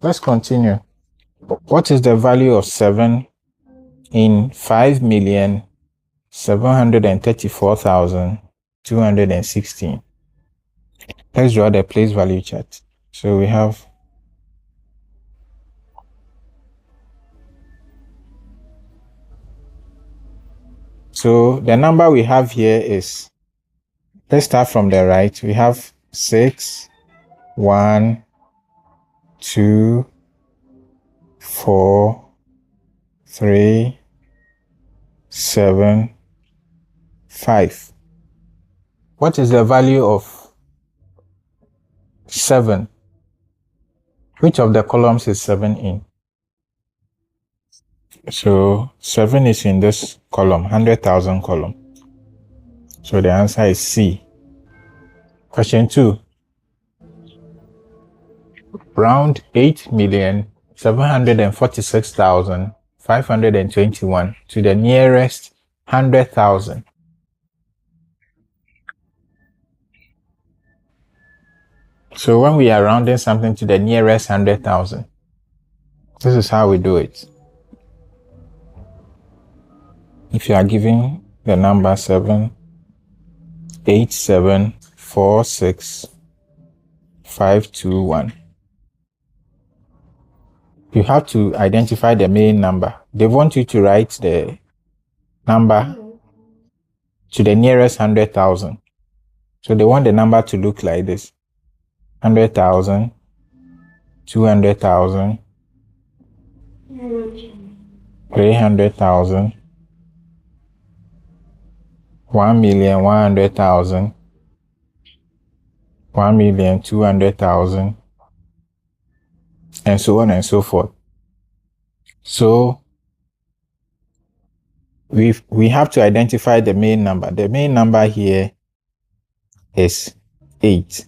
Let's continue. What is the value of 7 in 5,734,216? Let's draw the place value chart. So we have the number we have here is, let's start from the right. We have 6, 1, 2, 4, 3, 7, 5. What is the value of 7? Which of the columns is 7 in? So 7 is in this column, 100,000 column. So the answer is C. Question 2. Round 8,746,521 to the nearest 100,000. So when we are rounding something to the nearest 100,000, this is how we do it. If you are giving the number 78746,521, you have to identify the main number. They want you to write the number to the nearest 100,000. So they want the number to look like this: 100,000, 200,000, 300,000, 1,100,000, 1,200,000, and so on and so forth. So we have to identify the main number. The main number here is 8.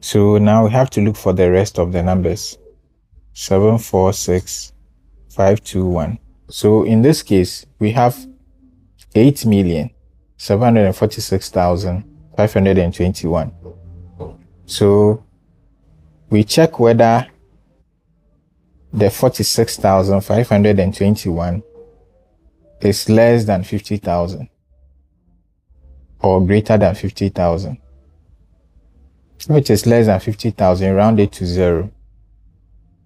So now we have to look for the rest of the numbers. 746,521. So in this case, we have 8,746,521. So we check whether the 46,521 is less than 50,000 or greater than 50,000. If it is less than 50,000, round it to 0.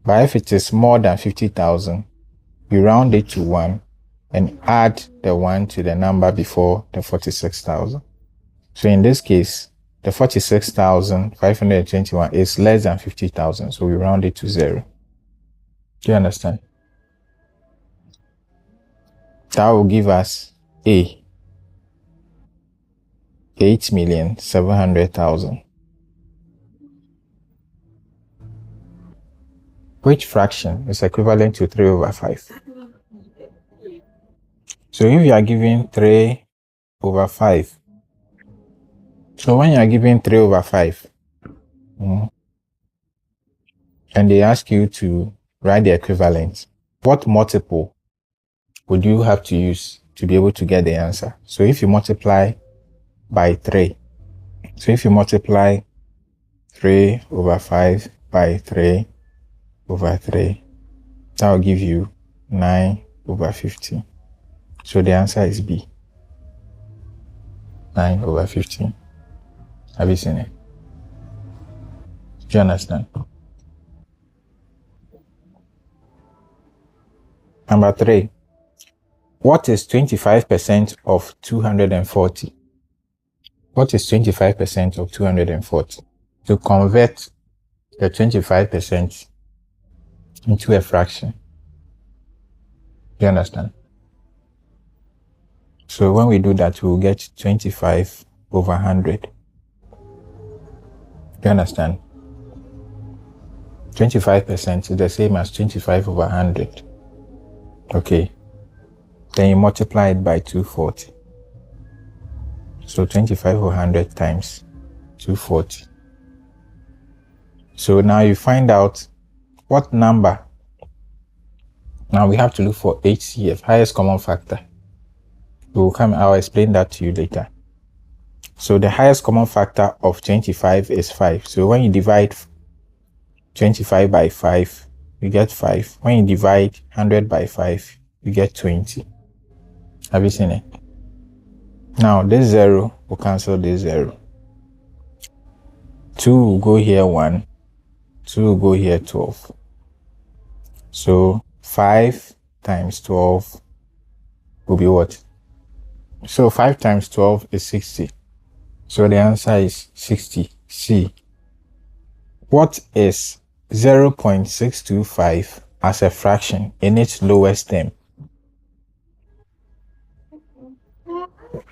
But if it is more than 50,000, you round it to 1 and add the 1 to the number before the 46,000. So in this case, the 46,521 is less than 50,000, so we round it to 0. Do you understand? That will give us A, 8,700,000. Which fraction is equivalent to 3 over 5? So if you are given 3 over 5, so when you are given 3 over 5, and they ask you to write the equivalent, what multiple would you have to use to be able to get the answer? So if you multiply by 3, so if you multiply 3 over 5 by 3 over 3, that will give you 9 over 50. So the answer is B, 9 over 50. Have you seen it? Do you understand? Number 3. What is 25% of 240? What is 25% of 240? To convert the 25% into a fraction. Do you understand? So when we do that, we'll get 25 over 100. Do you understand? 25% is the same as 25 over 100. Okay. Then you multiply it by 240. So 25 over 100 times 240. So now you find out what number. Now we have to look for HCF, highest common factor. I'll explain that to you later. So the highest common factor of 25 is 5. So when you divide 25 by 5, you get 5. When you divide 100 by 5, you get 20. Have you seen it? Now, this 0 will cancel this 0. 2 will go here 1. 2 will go here 12. So 5 times 12 will be what? So 5 times 12 is 60. So the answer is 60. C. What is 0.625 as a fraction in its lowest term?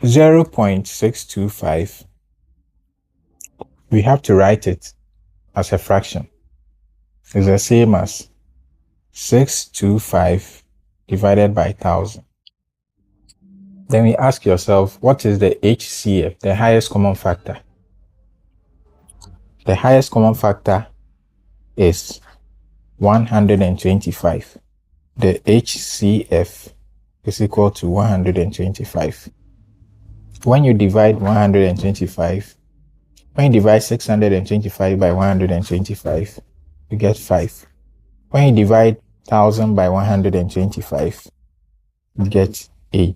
0.625, we have to write it as a fraction. It's the same as 625 divided by 1000. Then we ask yourself, what is the HCF, the highest common factor? The highest common factor is 125. The HCF is equal to 125. When you divide 125, when you divide 625 by 125, you get 5. When you divide 1000 by 125, you get 8.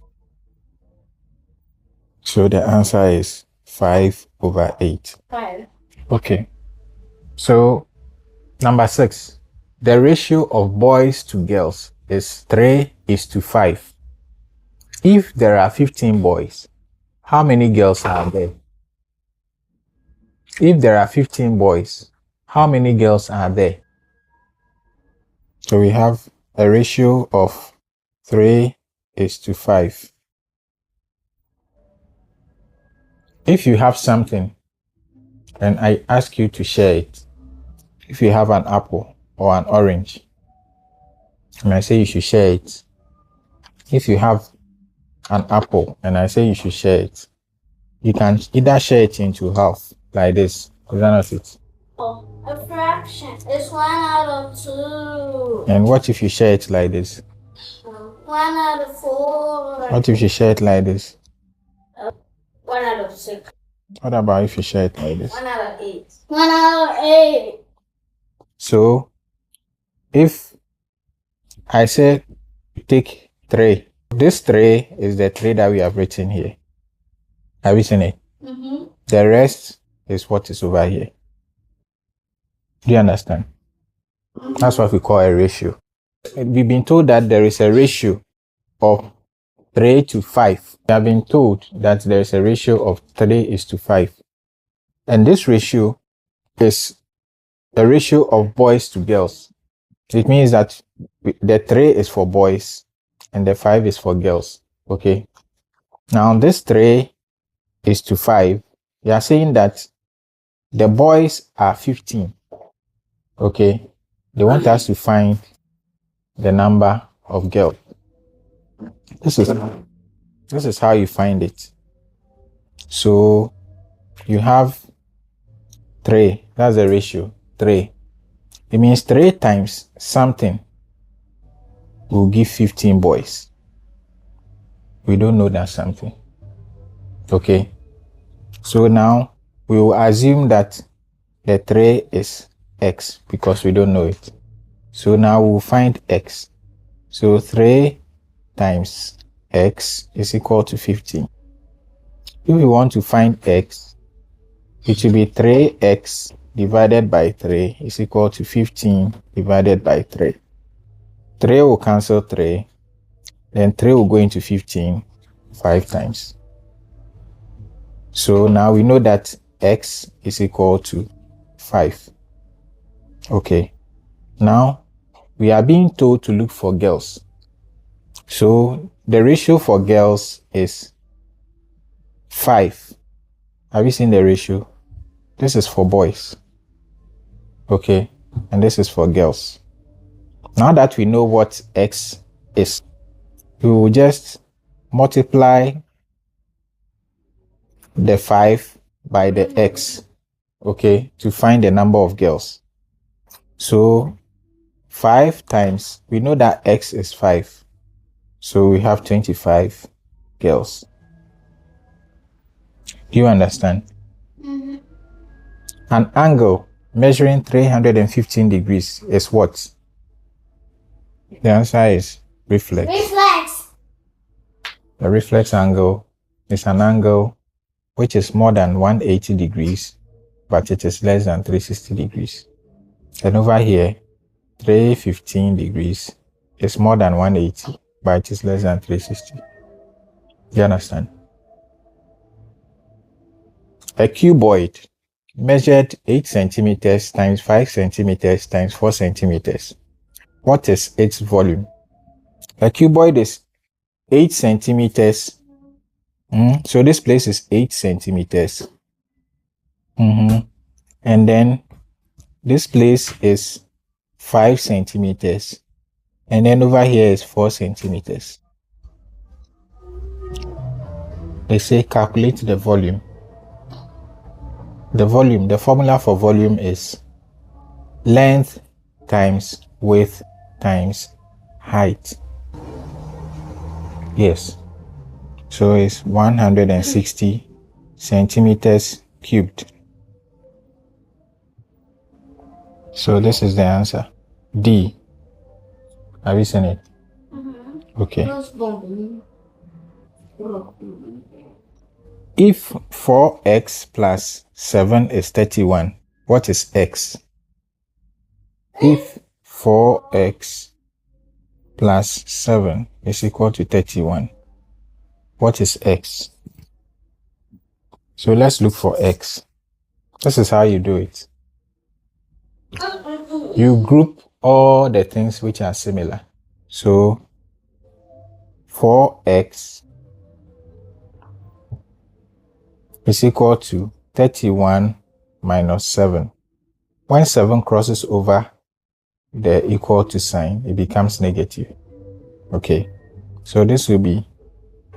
So the answer is 5/8. 5. Okay. So number 6, the ratio of boys to girls is 3:5. If there are 15 boys, how many girls are there? If there are 15 boys, how many girls are there? So we have a ratio of 3:5. If you have something and I ask you to share it, if you have an apple or an orange, and I say you should share it, if you have an apple and I say you should share it, you can either share it into half like this. Is that not it? Oh, a fraction is 1 out of 2. And what if you share it like this? 1 out of 4. What if you share it like this? 1 out of 6. What about if you share it like this? 1 out of 8. 1 out of 8. So if I say take 3, this 3 is the 3 that we have written here. Have you seen it? Mm-hmm. The rest is what is over here. Do you understand? Mm-hmm. That's what we call a ratio. We've been told that there is a ratio of 3:5. We have been told that there is a ratio of 3:5. And this ratio is a ratio of boys to girls. It means that the 3 is for boys and the 5 is for girls. Okay. Now this 3:5, we are saying that the boys are 15. Okay. They want us to find the number of girls. This is how you find it. So you have 3. That's the ratio. 3. It means 3 times something will give 15 boys. We don't know that something. Okay. So now we will assume that the 3 is x because we don't know it. So now we'll find x. So 3 times x is equal to 15. If we want to find x, it will be 3x divided by 3 is equal to 15 divided by 3. 3 will cancel 3. Then 3 will go into 15 5 times. So now we know that x is equal to 5. Okay. Now we are being told to look for girls. So the ratio for girls is 5. Have you seen the ratio? This is for boys. Okay. And this is for girls. Now that we know what x is, we will just multiply the 5 by the x, okay, to find the number of girls. So 5 times, we know that x is 5. So we have 25 girls. Do you understand? Mm-hmm. An angle measuring 315 degrees is what? The answer is reflex. Reflex. The reflex angle is an angle which is more than 180 degrees, but it is less than 360 degrees. And over here, 315 degrees is more than 180, but it is less than 360. You understand? A cuboid measured 8 centimeters times 5 centimeters times 4 centimeters. What is its volume? A cuboid is 8 centimeters. So this place is 8 centimeters. And then this place is 5 centimeters. And then over here is 4 centimeters. They say calculate the volume. The formula for volume is length times width times height. Yes. So it's 160 centimeters cubed. So this is the answer. D. Have you seen it? Okay. If 4x plus 7 is 31, what is x? If 4x plus 7 is equal to 31, what is x? So let's look for x. This is how you do it. You group all the things which are similar. So 4x is equal to 31 minus 7. When 7 crosses over the equal to sign, it becomes negative. Okay, so this will be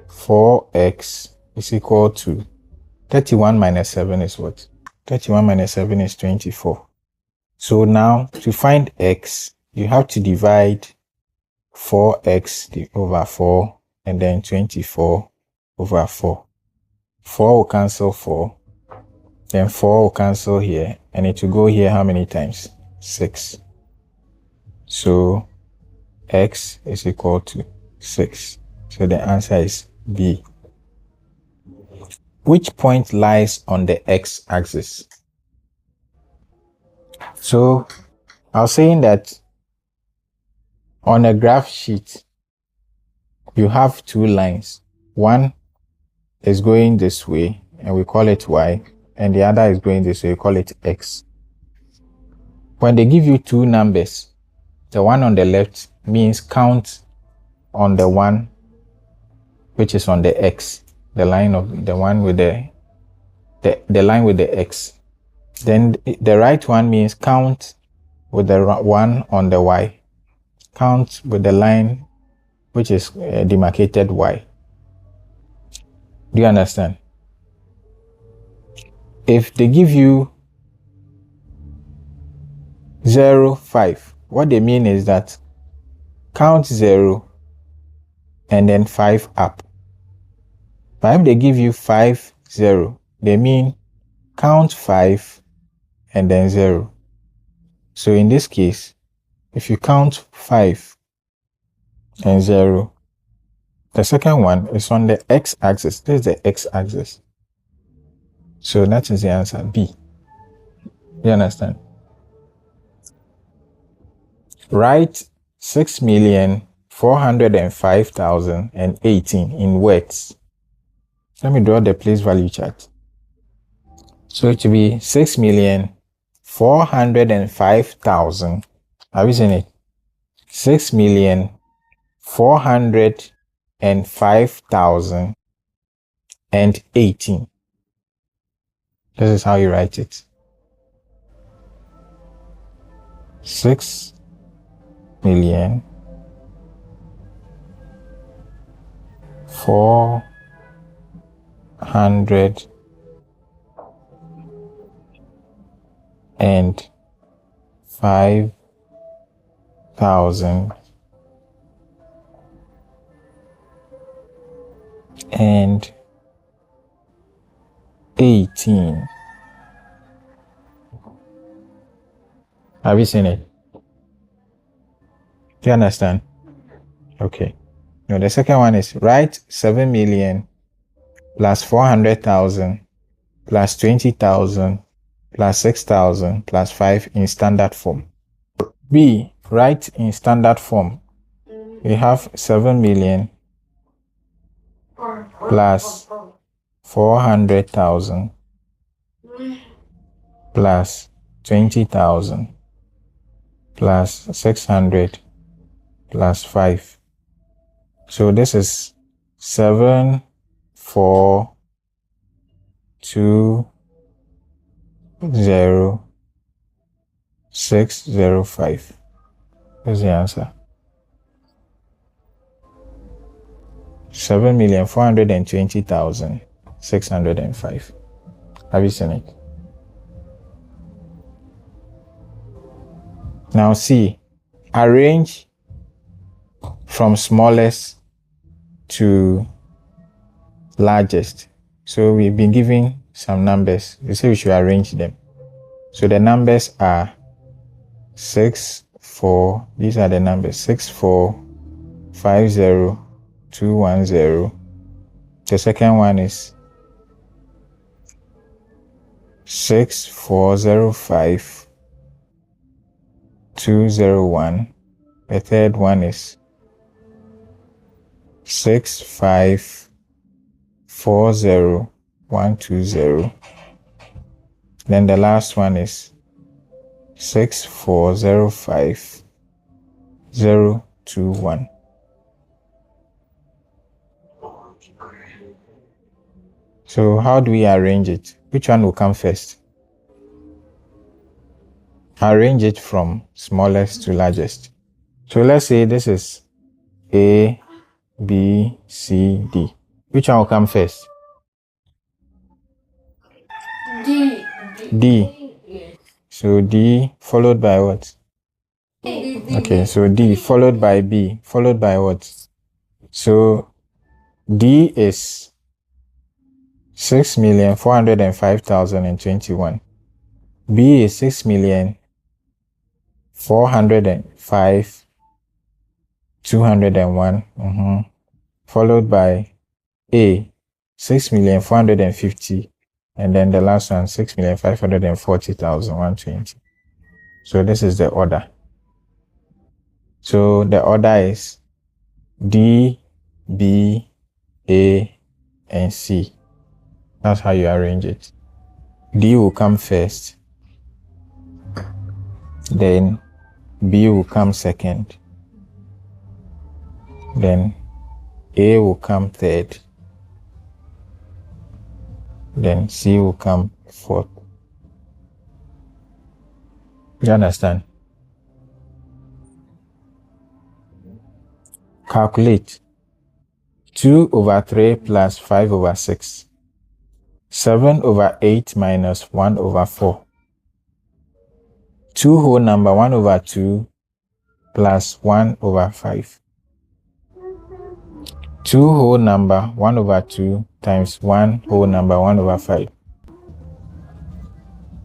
4x is equal to 31 minus 7 is what? 31 minus 7 is 24. So now to find x, you have to divide 4x over 4 and then 24 over 4. 4 will cancel 4. Then 4 will cancel here. And it will go here how many times? 6. So x is equal to 6. So the answer is B. Which point lies on the x-axis? So I was saying that on a graph sheet, you have two lines. One is going this way, and we call it y, and the other is going this way, we call it x. When they give you two numbers, the one on the left means count on the one which is on the x, the line of the one with the line with the x. Then the right one means count with the one on the y. Count with the line which is demarcated y. Do you understand? If they give you 0, 5, what they mean is that count 0 and then 5 up. But if they give you 5, 0, they mean count 5 and then 0. So in this case, if you count 5 and 0, the second one is on the x-axis. This is the x-axis. So that is the answer, B. You understand? Write 6,405,018 in words. Let me draw the place value chart. So it will be 6,405,000. Have you seen it? 6,405,018. This is how you write it. 6 million 400 and 5,000 and 18. Have you seen it? Do you understand? Okay. Now the second one is write 7 million plus 400,000 plus 20,000 plus 6,000 plus 5 in standard form. B, write in standard form. We have 7 million plus 400,000 plus 20,000 plus 600 plus 5. So this is 7, 4, 2, 0, 6, 0, 5. What's the answer? 7,420,605. Have you seen it? Now C, arrange from smallest to largest. So we've been given some numbers. You say we should arrange them. So the numbers are 6, 4. These are the numbers 6, 4, 5, 0, 2, 1, 0. The second one is 6, 4, 0, 5, 2, 0, 1. The third one is 6, 5, 4, 0, 1, 2, 0. Then the last one is 6, 4, 0, 5, 0, 2, 1. So how do we arrange it? Which one will come first? Arrange it from smallest to largest. So let's say this is A, B, C, D. Which one will come first? D. D. So D followed by what? Okay, so D followed by B followed by what? So D is 6,405,021. B is 6,405,201. Followed by A, 6,450,000, and then the last one 6,540,120. So this is the order. So the order is D, B, A, and C. That's how you arrange it. D will come first, then B will come second, then A will come third, then C will come fourth. You understand? Calculate 2 over 3 plus 5 over 6. 7 over 8 minus 1 over 4. 2 whole number 1 over 2 plus 1 over 5. 2 whole number 1 over 2 times 1 whole number 1 over 5.